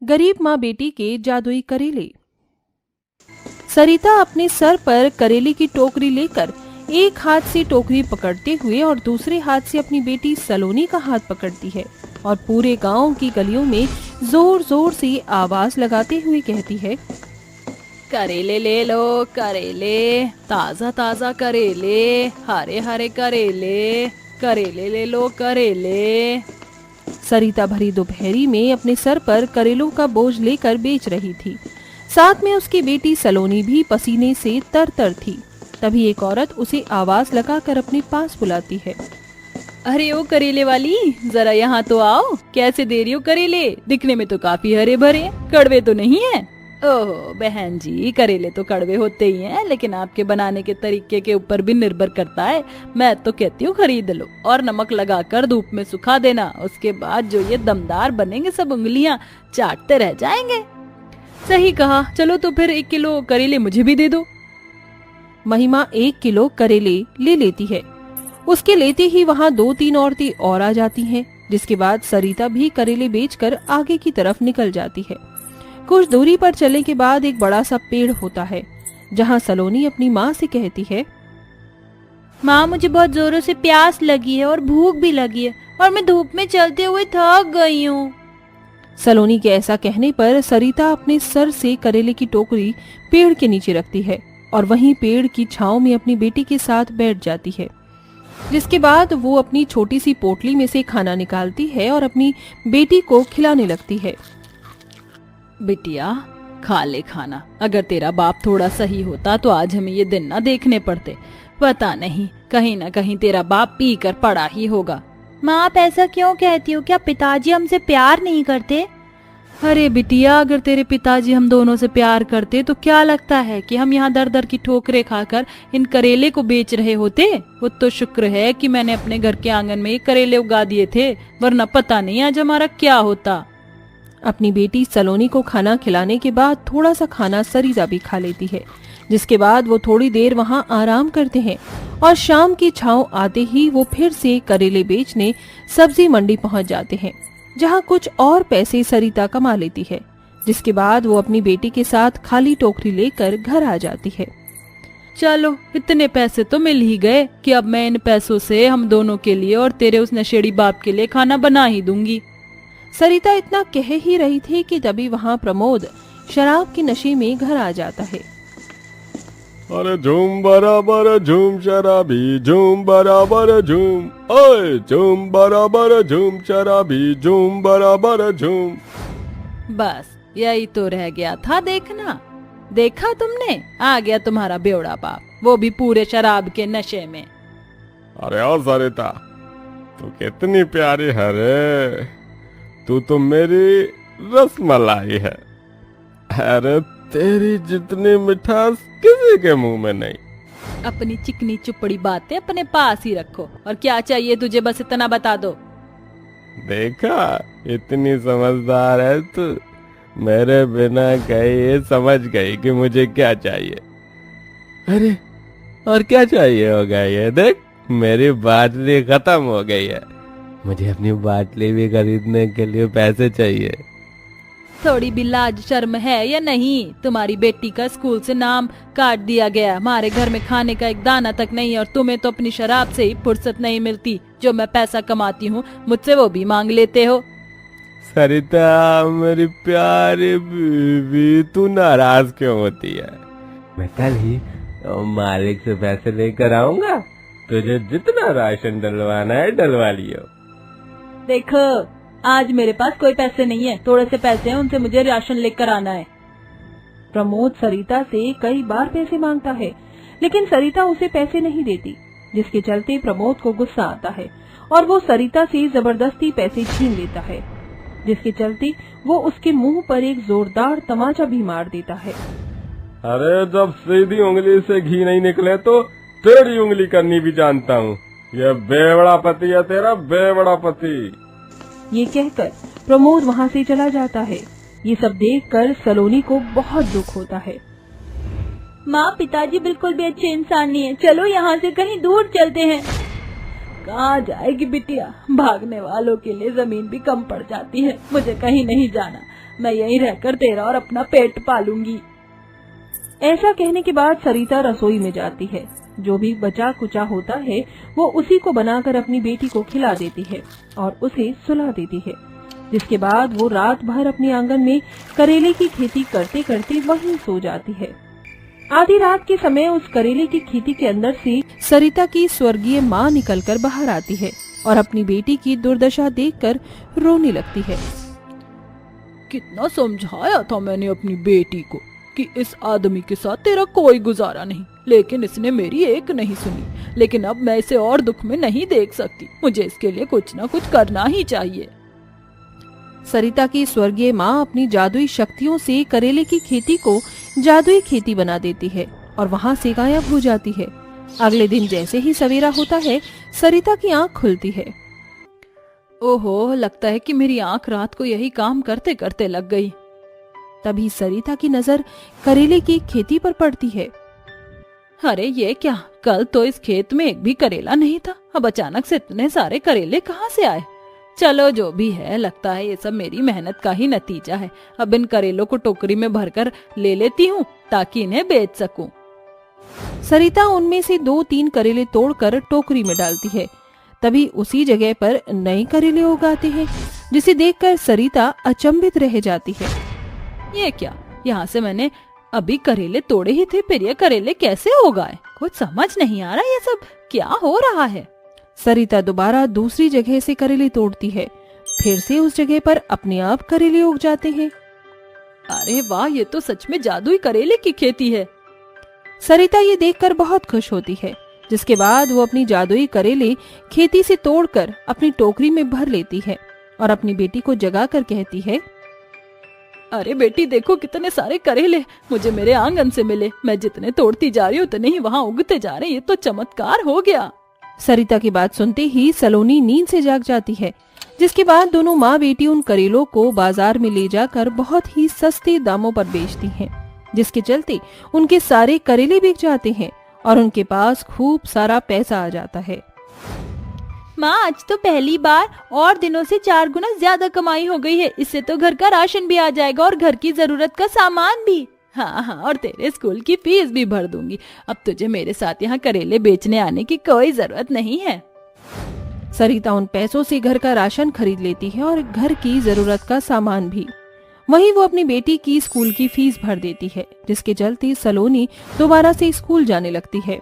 गरीब माँ बेटी के जादुई करेले। सरिता अपने सर पर करेले की टोकरी लेकर एक हाथ से टोकरी पकड़ते हुए और दूसरे हाथ से अपनी बेटी सलोनी का हाथ पकड़ती है और पूरे गांव की गलियों में जोर जोर से आवाज लगाते हुए कहती है, करेले ले लो, करेले, ताजा ताजा करेले, हरे हरे करेले, करेले ले लो, करेले। सरिता भरी दोपहरी में अपने सर पर करेलों का बोझ लेकर बेच रही थी। साथ में उसकी बेटी सलोनी भी पसीने से तर-तर थी। तभी एक औरत उसे आवाज लगाकर अपने पास बुलाती है। अरे ओ करेले वाली, जरा यहाँ तो आओ। कैसे दे रही हो करेले? दिखने में तो काफी हरे भरे, कड़वे तो नहीं है? ओहो बहन जी, करेले तो कड़वे होते ही हैं, लेकिन आपके बनाने के तरीके के ऊपर भी निर्भर करता है। मैं तो कहती हूँ खरीद लो और नमक लगाकर धूप में सुखा देना। उसके बाद जो ये दमदार बनेंगे, सब उंगलियां चाटते रह जाएंगे। सही कहा, चलो तो फिर 1 किलो करेले मुझे भी दे दो। महिमा 1 किलो करेले ले लेती है। उसके लेते ही वहाँ 2-3 औरतें और आ जाती हैं, जिसके बाद सरिता भी करेले बेचकर आगे की तरफ निकल जाती है। कुछ दूरी पर चलने के बाद एक बड़ा सा पेड़ होता है, जहाँ सलोनी अपनी माँ से कहती है, माँ मुझे बहुत जोरों से प्यास लगी है और भूख भी लगी है और मैं धूप में चलते हुए थक गई हूँ। सलोनी के ऐसा कहने पर सरिता अपने सर से करेले की टोकरी पेड़ के नीचे रखती है और वहीं पेड़ की छांव में अपनी बेटी के साथ बैठ जाती है। जिसके बाद वो अपनी छोटी सी पोटली में से खाना निकालती है और अपनी बेटी को खिलाने लगती है। बिटिया खा ले खाना। अगर तेरा बाप थोड़ा सही होता तो आज हमें ये दिन ना देखने पड़ते। पता नहीं, कहीं ना कहीं तेरा बाप पी कर पड़ा ही होगा। माँ आप ऐसा क्यों कहती हो? क्या पिताजी हमसे प्यार नहीं करते? अरे बिटिया, अगर तेरे पिताजी हम दोनों से प्यार करते तो क्या लगता है कि हम यहाँ दर दर की ठोकरें खाकर इन करेले को बेच रहे होते? वो तो शुक्र है कि मैंने अपने घर के आंगन में ये करेले उगा दिए थे, वरना पता नहीं आज हमारा क्या होता। अपनी बेटी सलोनी को खाना खिलाने के बाद थोड़ा सा खाना सरिता भी खा लेती है, जिसके बाद वो थोड़ी देर वहाँ आराम करते हैं और शाम की छांव आते ही वो फिर से करेले बेचने सब्जी मंडी पहुँच जाते हैं, जहाँ कुछ और पैसे सरिता कमा लेती है। जिसके बाद वो अपनी बेटी के साथ खाली टोकरी लेकर घर आ जाती है। चलो इतने पैसे तो मिल ही गए कि अब मैं इन पैसों से हम दोनों के लिए और तेरे उस नशेड़ी बाप के लिए खाना बना ही दूंगी। सरिता इतना कह ही रही थी कि तभी वहाँ प्रमोद शराब के नशे में घर आ जाता है। अरे झूम बराबर झूम शराबी, झूम बराबर झूम, ओए झूम बराबर झूम शराबी, झूम बराबर झूम। बस यही तो रह गया था देखना। देखा तुमने, आ गया तुम्हारा बेवड़ा बाप, वो भी पूरे शराब के नशे में। अरे ओ सरिता, तू कितनी प्यारी है रे, तू तो मेरी रसमलाई है। अरे तेरी जितनी मिठास किसी के मुंह में नहीं। अपनी चिकनी चुपड़ी बातें अपने पास ही रखो, और क्या चाहिए तुझे बस इतना बता दो। देखा, इतनी समझदार है तू, मेरे बिना कहे समझ गई कि मुझे क्या चाहिए। अरे और क्या चाहिए होगा ये? देख, मेरी बाटली खत्म हो गई है, मुझे अपनी बाटली भी खरीदने के लिए पैसे चाहिए। थोड़ी भी लाज शर्म है या नहीं? तुम्हारी बेटी का स्कूल से नाम काट दिया गया, हमारे घर में खाने का एक दाना तक नहीं, और तुम्हें तो अपनी शराब से ही फुर्सत नहीं मिलती। जो मैं पैसा कमाती हूँ मुझसे वो भी मांग लेते हो। सरिता मेरी प्यारी बीवी, तू नाराज क्यों होती है? मैं कल ही मालिक से पैसे लेकर आऊंगा, तुझे जितना राशन डलवाना है डलवा लियो। देखो आज मेरे पास कोई पैसे नहीं है, थोड़े से पैसे हैं, उनसे मुझे राशन लेकर आना है। प्रमोद सरिता से कई बार पैसे मांगता है, लेकिन सरिता उसे पैसे नहीं देती, जिसके चलते प्रमोद को गुस्सा आता है और वो सरिता से जबरदस्ती पैसे छीन लेता है, जिसके चलते वो उसके मुंह पर एक जोरदार तमाचा भी मार देता है। अरे जब सीधी उंगली से घी नहीं निकले तो टेढ़ी उंगली करनी भी जानता हूँ। ये बेवड़ा पति है तेरा, बेवड़ा पति। ये कहकर प्रमोद वहाँ से चला जाता है। ये सब देखकर सलोनी को बहुत दुख होता है। माँ पिताजी बिल्कुल भी अच्छे इंसान नहीं है, चलो यहाँ से कहीं दूर चलते हैं। कहाँ जाएगी बिटिया, भागने वालों के लिए जमीन भी कम पड़ जाती है, मुझे कहीं नहीं जाना। मैं यहीं रहकर तेरा और अपना पेट पालूंगी। ऐसा कहने के बाद सरिता रसोई में जाती है। जो भी बचा कुचा होता है वो उसी को बनाकर अपनी बेटी को खिला देती है और उसे सुला देती है, जिसके बाद वो रात भर अपने आंगन में करेले की खेती करते करते वहीं सो जाती है। आधी रात के समय उस करेले की खेती के अंदर से सरिता की स्वर्गीय माँ निकलकर बाहर आती है और अपनी बेटी की दुर्दशा देखकर रोने लगती है। कितना समझाया था मैंने अपनी बेटी को कि इस आदमी के साथ तेरा कोई गुजारा नहीं, लेकिन इसने मेरी एक नहीं सुनी। लेकिन अब मैं इसे और दुख में नहीं देख सकती, मुझे इसके लिए कुछ न कुछ करना ही चाहिए। सरिता की स्वर्गीय माँ अपनी जादुई शक्तियों से करेले की खेती को जादुई खेती बना देती है और वहाँ से गायब हो जाती है। अगले दिन जैसे ही सवेरा होता है, सरिता की आंख खुलती है। ओहो, लगता है कि मेरी आंख रात को यही काम करते करते लग गई। तभी सरिता की नजर करेले की खेती पर पड़ती है। अरे ये क्या, कल तो इस खेत में एक भी करेला नहीं था, अब अचानक से इतने सारे करेले कहाँ से आए। चलो जो भी है, लगता है ये सब मेरी मेहनत का ही नतीजा है। अब इन करेलों को टोकरी में भरकर ले लेती हूँ ताकि इन्हें बेच सकूं। सरिता उनमें से 2-3 करेले तोड़कर टोकरी में डालती है। तभी उसी जगह पर नए करेले उगाते हैं, जिसे देखकर सरिता अचंभित रह जाती है। ये क्या, यहाँ से मैंने अभी करेले तोड़े ही थे, फिर ये करेले कैसे उगाए? कुछ समझ नहीं आ रहा, ये सब क्या हो रहा है। सरिता दोबारा दूसरी जगह से करेले तोड़ती है। फिर से उस जगह पर अपने आप करेले उग जाते हैं। अरे वाह, ये तो सच में जादुई करेले की खेती है। सरिता ये देखकर बहुत खुश होती है, जिसके बाद वो अपनी जादुई करेले खेती से तोड़कर अपनी टोकरी में भर लेती है और अपनी बेटी को जगाकर कहती है, अरे बेटी देखो कितने सारे करेले मुझे मेरे आंगन से मिले। मैं जितने तोड़ती जा रही हूँ उतने ही वहाँ उगते जा रहे हैं। ये तो चमत्कार हो गया। सरिता की बात सुनते ही सलोनी नींद से जाग जाती है, जिसके बाद दोनों माँ बेटी उन करेलों को बाजार में ले जाकर बहुत ही सस्ते दामों पर बेचती हैं, जिसके चलते उनके सारे करेले बिक जाते हैं और उनके पास खूब सारा पैसा आ जाता है। माँ, आज तो पहली बार और दिनों से 4 गुना ज्यादा कमाई हो गई है। इससे तो घर का राशन भी आ जाएगा और घर की जरूरत का सामान भी। हाँ, और तेरे स्कूल की फीस भी भर दूंगी। अब तुझे मेरे साथ यहाँ करेले बेचने आने की कोई जरूरत नहीं है। सरिता उन पैसों से घर का राशन खरीद लेती है और घर की जरूरत का सामान भी। वहीं वो अपनी बेटी की स्कूल की फीस भर देती है, जिसके चलते सलोनी दोबारा से स्कूल जाने लगती है।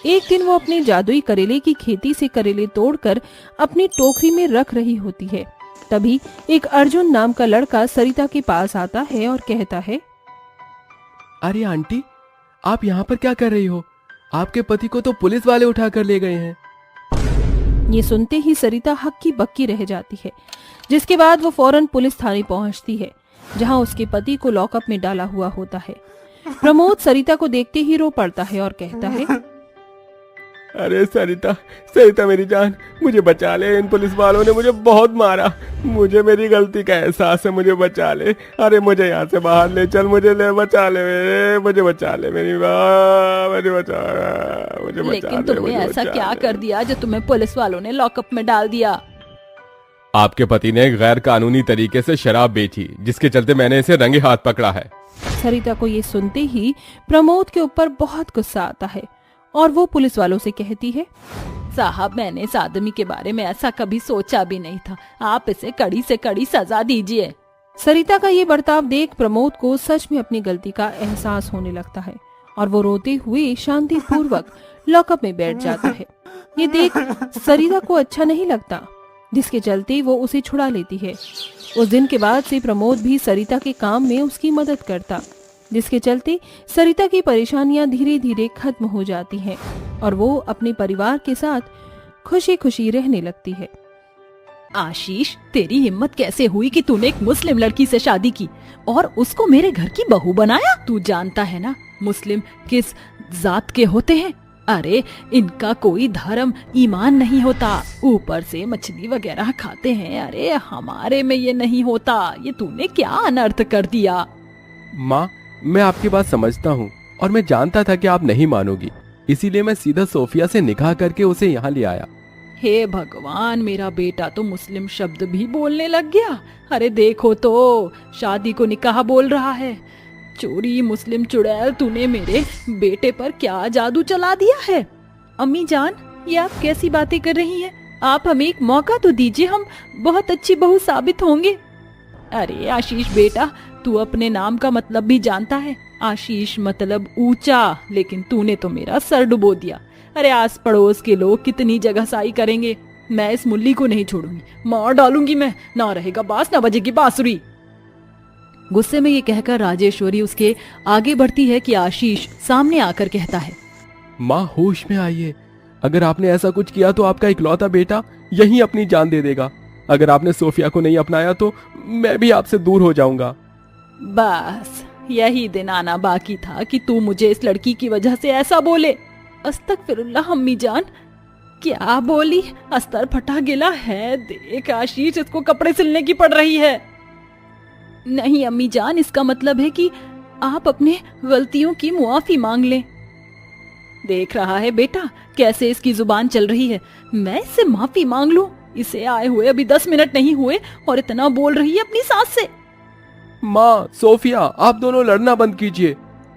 एक दिन वो अपने जादुई करेले की खेती से करेले तोड़कर अपनी टोकरी में रख रही होती है। तभी एक अर्जुन नाम का लड़का सरिता के पास आता है और कहता है, अरे आंटी, आप यहाँ पर क्या कर रही हो? आपके पति को तो पुलिस वाले उठा कर ले गए हैं। ये सुनते ही सरिता हक्की बक्की रह जाती है, जिसके बाद वो फौरन पुलिस थाने पहुंचती है, जहां उसके पति को लॉकअप में डाला हुआ होता है। प्रमोद सरिता को देखते ही रो पड़ता है और कहता है, अरे सरिता, सरिता मेरी जान, मुझे बचा ले। इन पुलिस वालों ने मुझे बहुत मारा। मुझे मेरी गलती का एहसास है, मुझे बचा ले। अरे मुझे यहाँ से बाहर ले चल, मुझे ले बचा ले, मुझे बचा ले मेरी माँ, मुझे बचा ले। लेकिन तुमने ऐसा क्या कर दिया जो तुम्हें पुलिस वालों ने लॉकअप में डाल दिया? आपके पति ने गैर कानूनी तरीके से शराब बेची, जिसके चलते मैंने इसे रंगे हाथ पकड़ा है। सरिता को ये सुनते ही प्रमोद के ऊपर बहुत गुस्सा आता है और वो पुलिस वालों से कहती है, साहब, मैंने इस आदमी के बारे में ऐसा कभी सोचा भी नहीं था। आप इसे कड़ी से कड़ी सजा दीजिए। सरिता का ये बर्ताव देख प्रमोद को सच में अपनी गलती का एहसास होने लगता है और वो रोते हुए शांति पूर्वक लॉकअप में बैठ जाता है। ये देख सरिता को अच्छा नहीं लगता, जिसके चलते वो उसे छुड़ा लेती है। उस दिन के बाद से प्रमोद भी सरिता के काम में उसकी मदद करता, जिसके चलते सरिता की परेशानियां धीरे धीरे खत्म हो जाती हैं और वो अपने परिवार के साथ खुशी खुशी रहने लगती है। आशीष, तेरी हिम्मत कैसे हुई कि तूने एक मुस्लिम लड़की से शादी की और उसको मेरे घर की बहू बनाया? तू जानता है ना मुस्लिम किस जात के होते हैं? अरे इनका कोई धर्म ईमान नहीं होता, ऊपर से मछली वगैरह खाते हैं। अरे हमारे में ये नहीं होता। ये तूने क्या अनर्थ कर दिया? माँ, मैं आपकी बात समझता हूँ और मैं जानता था कि आप नहीं मानोगी, इसीलिए मैं सीधा सोफिया से निकाह करके उसे यहाँ ले आया। हे भगवान, मेरा बेटा तो मुस्लिम शब्द भी बोलने लग गया। अरे देखो तो, शादी को निकाह बोल रहा है। चोरी मुस्लिम चुड़ैल, तूने मेरे बेटे पर क्या जादू चला दिया है। अम्मी जान, ये आप कैसी बातें कर रही हैं? आप हमें एक मौका तो दीजिए, हम बहुत अच्छी बहू साबित होंगे। अरे आशीष बेटा, तू अपने नाम का मतलब भी जानता है। आशीष मतलब ऊंचा, लेकिन तूने तो मेरा सर डुबो दिया। अरे आस पड़ोस के लोग कितनी जगहसाई करेंगे। मैं इस मुल्ली को नहीं छोड़ूंगी, मार डालूंगी मैं। ना रहेगा बांस, ना बजेगी बांसुरी। गुस्से में ये कहकर राजेश्वरी उसके आगे बढ़ती है कि आशीष सामने आकर कहता है, माँ होश में आइए। अगर आपने ऐसा कुछ किया तो आपका इकलौता बेटा यहीं अपनी जान दे देगा। अगर आपने सोफिया को नहीं अपनाया तो मैं भी आपसे दूर हो जाऊंगा। बस यही दिन आना बाकी था कि तू मुझे इस लड़की की वजह से ऐसा बोले। अस्तगफिरुल्लाह अम्मी जान, क्या बोली? अस्तर फटा गिला है। देख आशीष, इसको कपड़े सिलने की पड़ रही है। नहीं अम्मी जान, इसका मतलब है कि आप अपने गलतियों की मुआफी मांग लें। देख रहा है बेटा कैसे इसकी जुबान चल रही है। मैं इससे माफी मांग लूं? इसे आए हुए अभी 10 मिनट नहीं हुए और इतना बोल रही है अपनी सास से। माँ, सोफिया, आप दोनों लड़ना बंद कीजिए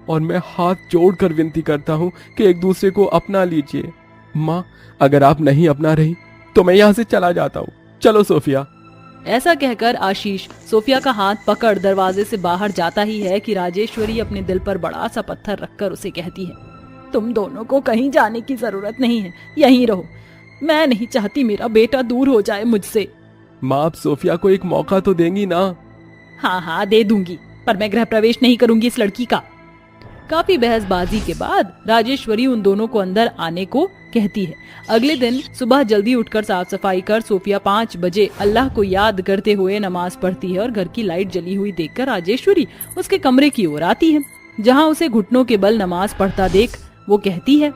और मैं हाथ जोड़कर विनती करता हूँ कि एक दूसरे को अपना लीजिए। माँ, अगर आप नहीं अपना रही तो मैं यहाँ से चला जाता हूँ। चलो सोफिया। ऐसा कहकर आशीष सोफिया का हाथ पकड़ दरवाजे से बाहर जाता ही है कि राजेश्वरी अपने दिल पर बड़ा सा पत्थर रखकर उसे कहती है, तुम दोनों को कहीं जाने की जरूरत नहीं है, यहीं रहो। मैं नहीं चाहती मेरा बेटा दूर हो जाए मुझसे। माँ, आप सोफिया को एक मौका तो देंगी ना? हाँ हाँ दे दूंगी, पर मैं गृह प्रवेश नहीं करूंगी इस लड़की का। काफी बहसबाजी के बाद राजेश्वरी उन दोनों को अंदर आने को कहती है। अगले दिन सुबह जल्दी उठकर साफ सफाई कर सोफिया 5 बजे अल्लाह को याद करते हुए नमाज पढ़ती है और घर की लाइट जली हुई देखकर राजेश्वरी उसके कमरे की ओर आती है, जहाँ उसे घुटनों के बल नमाज पढ़ता देख वो कहती है,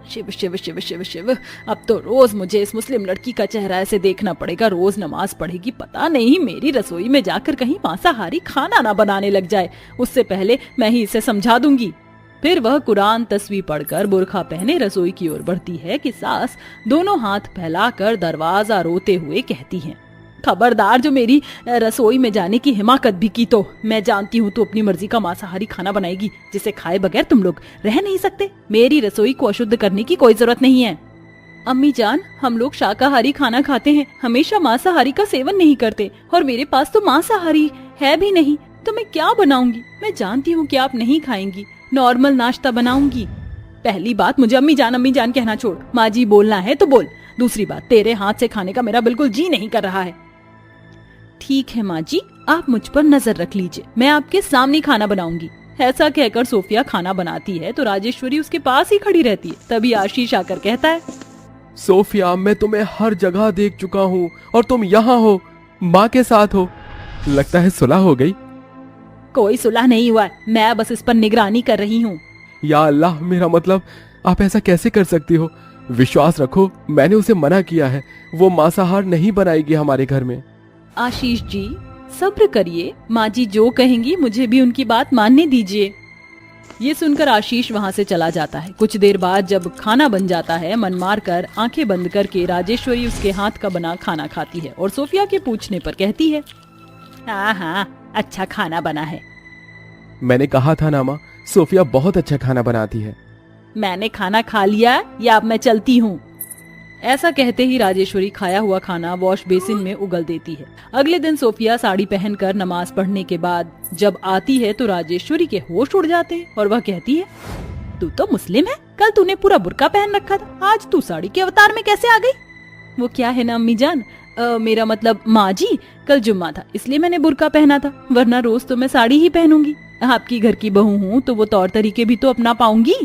शिव शिव शिव शिव शिव, अब तो रोज मुझे इस मुस्लिम लड़की का चेहरा ऐसे देखना पड़ेगा। रोज नमाज पढ़ेगी, पता नहीं मेरी रसोई में जाकर कहीं मांसाहारी खाना ना बनाने लग जाए। उससे पहले मैं ही इसे समझा दूंगी। फिर वह कुरान तस्वीर पढ़कर बुर्खा पहने रसोई की ओर बढ़ती है कि सास दोनों हाथ फैलाकर दरवाजा रोते हुए कहती है, खबरदार, जो मेरी रसोई में जाने की हिमाकत भी की तो मैं जानती हूँ तू अपनी मर्जी का मांसाहारी खाना बनाएगी जिसे खाए बगैर तुम लोग रह नहीं सकते। मेरी रसोई को अशुद्ध करने की कोई जरूरत नहीं है। अम्मी जान, हम लोग शाकाहारी खाना खाते हैं, हमेशा मांसाहारी का सेवन नहीं करते, और मेरे पास तो मांसाहारी है भी नहीं, तो मैं क्या बनाऊंगी? मैं जानती हूँ कि आप नहीं खाएंगी, नॉर्मल नाश्ता बनाऊंगी। पहली बात, मुझे अम्मी जान कहना छोड़। माँ जी बोलना है तो बोल। दूसरी बात, तेरे हाथ से खाने का मेरा बिल्कुल जी नहीं कर रहा है। ठीक है माँ जी, आप मुझ पर नजर रख लीजिए, मैं आपके सामने खाना बनाऊंगी। ऐसा कहकर सोफिया खाना बनाती है तो राजेश्वरी उसके पास ही खड़ी रहती है। तभी आशीष आकर कहता है, सोफिया, मैं तुम्हें हर जगह देख चुका हूँ और तुम यहाँ हो, माँ के साथ हो। लगता है सुलह हो गई। कोई सुलह नहीं हुआ, मैं बस इस पर निगरानी कर रही हूँ। या अल्लाह, मेरा मतलब आप ऐसा कैसे कर सकती हो? विश्वास रखो, मैंने उसे मना किया है, वो मांसाहार नहीं बनाएगी हमारे घर में। आशीष जी सब्र करिए, माँ जी जो कहेंगी मुझे भी उनकी बात मानने दीजिए। ये सुनकर आशीष वहाँ से चला जाता है। कुछ देर बाद जब खाना बन जाता है, मन मार कर आंखें बंद करके राजेश्वरी उसके हाथ का बना खाना खाती है और सोफिया के पूछने पर कहती है, हाँ हाँ अच्छा खाना बना है। मैंने कहा था ना माँ, सोफिया बहुत अच्छा खाना बनाती है। मैंने खाना खा लिया या अब मैं चलती हूँ? ऐसा कहते ही राजेश्वरी खाया हुआ खाना वॉश बेसिन में उगल देती है। अगले दिन सोफिया साड़ी पहनकर नमाज पढ़ने के बाद जब आती है तो राजेश्वरी के होश उड़ जाते हैं और वह कहती है, तू तो मुस्लिम है, कल तूने पूरा बुर्का पहन रखा था, आज तू साड़ी के अवतार में कैसे आ गई? वो क्या है ना अम्मी जान, मेरा मतलब माँ जी, कल जुम्मा था इसलिए मैंने बुर्का पहना था, वरना रोज तो मैं साड़ी ही पहनूंगी। आपकी घर की बहू हूँ तो वो तौर तरीके भी तो अपना पाऊंगी।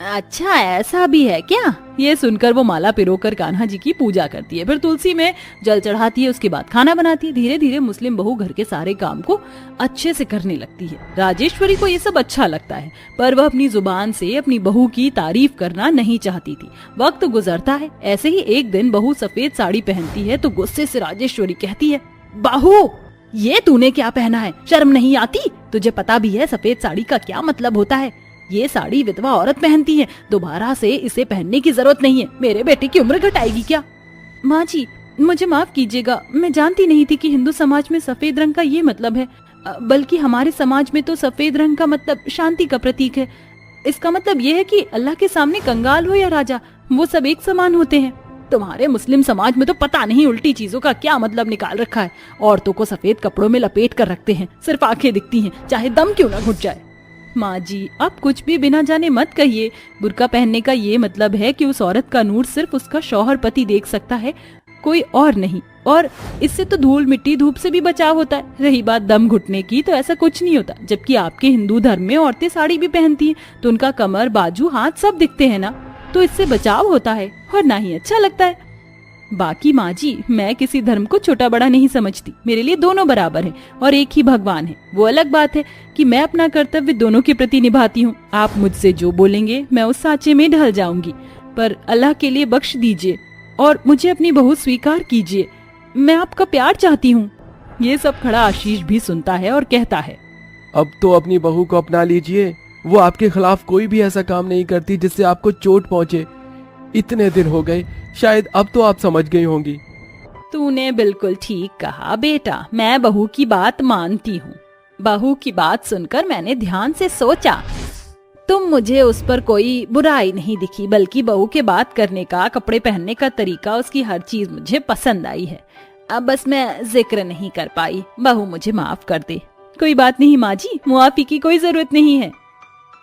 अच्छा ऐसा भी है क्या? ये सुनकर वो माला पिरोकर कान्हा जी की पूजा करती है, फिर तुलसी में जल चढ़ाती है, उसके बाद खाना बनाती है। धीरे धीरे मुस्लिम बहू घर के सारे काम को अच्छे से करने लगती है। राजेश्वरी को ये सब अच्छा लगता है, पर वह अपनी जुबान से अपनी बहू की तारीफ करना नहीं चाहती थी। वक्त गुजरता है, ऐसे ही एक दिन बहू सफेद साड़ी पहनती है तो गुस्से से राजेश्वरी कहती है, बहू ये तूने क्या पहना है, शर्म नहीं आती? तुझे पता भी है सफेद साड़ी का क्या मतलब होता है? ये साड़ी विधवा औरत पहनती है, दोबारा से इसे पहनने की जरूरत नहीं है। मेरे बेटे की उम्र घटाएगी क्या? माँ जी, मुझे माफ कीजिएगा, मैं जानती नहीं थी कि हिंदू समाज में सफेद रंग का ये मतलब है। बल्कि हमारे समाज में तो सफेद रंग का मतलब शांति का प्रतीक है। इसका मतलब ये है कि अल्लाह के सामने कंगाल हो या राजा, वो सब एक समान होते हैं। तुम्हारे मुस्लिम समाज में तो पता नहीं उल्टी चीजों का क्या मतलब निकाल रखा है। औरतों को सफेद कपड़ों में लपेट कर रखते हैं, सिर्फ आंखें दिखती हैं, चाहे दम क्यों ना घुट जाए। माँ जी, आप कुछ भी बिना जाने मत कहिए। बुर्का पहनने का ये मतलब है कि उस औरत का नूर सिर्फ उसका शौहर पति देख सकता है, कोई और नहीं। और इससे तो धूल मिट्टी धूप से भी बचाव होता है। रही बात दम घुटने की, तो ऐसा कुछ नहीं होता। जबकि आपके हिंदू धर्म में औरतें साड़ी भी पहनती हैं, तो उनका कमर, बाजू, हाथ सब दिखते हैं ना, तो इससे बचाव होता है और ना ही अच्छा लगता है। बाकी माँ जी, मैं किसी धर्म को छोटा बड़ा नहीं समझती। मेरे लिए दोनों बराबर हैं और एक ही भगवान है। वो अलग बात है कि मैं अपना कर्तव्य दोनों के प्रति निभाती हूँ। आप मुझसे जो बोलेंगे मैं उस सांचे में ढल जाऊंगी, पर अल्लाह के लिए बख्श दीजिए और मुझे अपनी बहू स्वीकार कीजिए। मैं आपका प्यार चाहती हूँ। ये सब खड़ा आशीष भी सुनता है और कहता है, अब तो अपनी बहू को अपना लीजिए। वो आपके खिलाफ कोई भी ऐसा काम नहीं करती जिससे आपको चोट पहुंचे। इतने दिन हो गए, शायद अब तो आप समझ गई होंगी। तूने बिल्कुल ठीक कहा बेटा, मैं बहू की बात मानती हूँ। बहू की बात सुनकर मैंने ध्यान से सोचा, तुम मुझे उस पर कोई बुराई नहीं दिखी, बल्कि बहू के बात करने का, कपड़े पहनने का तरीका, उसकी हर चीज मुझे पसंद आई है। अब बस मैं जिक्र नहीं कर पाई। बहू मुझे माफ कर दे। कोई बात नहीं माँ जी, मुआफी की कोई जरूरत नहीं है।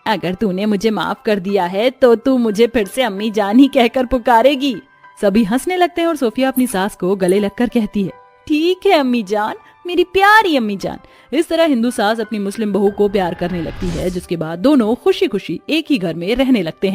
अगर तूने मुझे माफ कर दिया है तो तू मुझे फिर से अम्मी जान ही कहकर पुकारेगी। सभी हंसने लगते हैं और सोफिया अपनी सास को गले लगकर कहती है, ठीक है अम्मी जान, मेरी प्यारी अम्मी जान। इस तरह हिंदू सास अपनी मुस्लिम बहू को प्यार करने लगती है, जिसके बाद दोनों खुशी खुशी एक ही घर में रहने लगते हैं।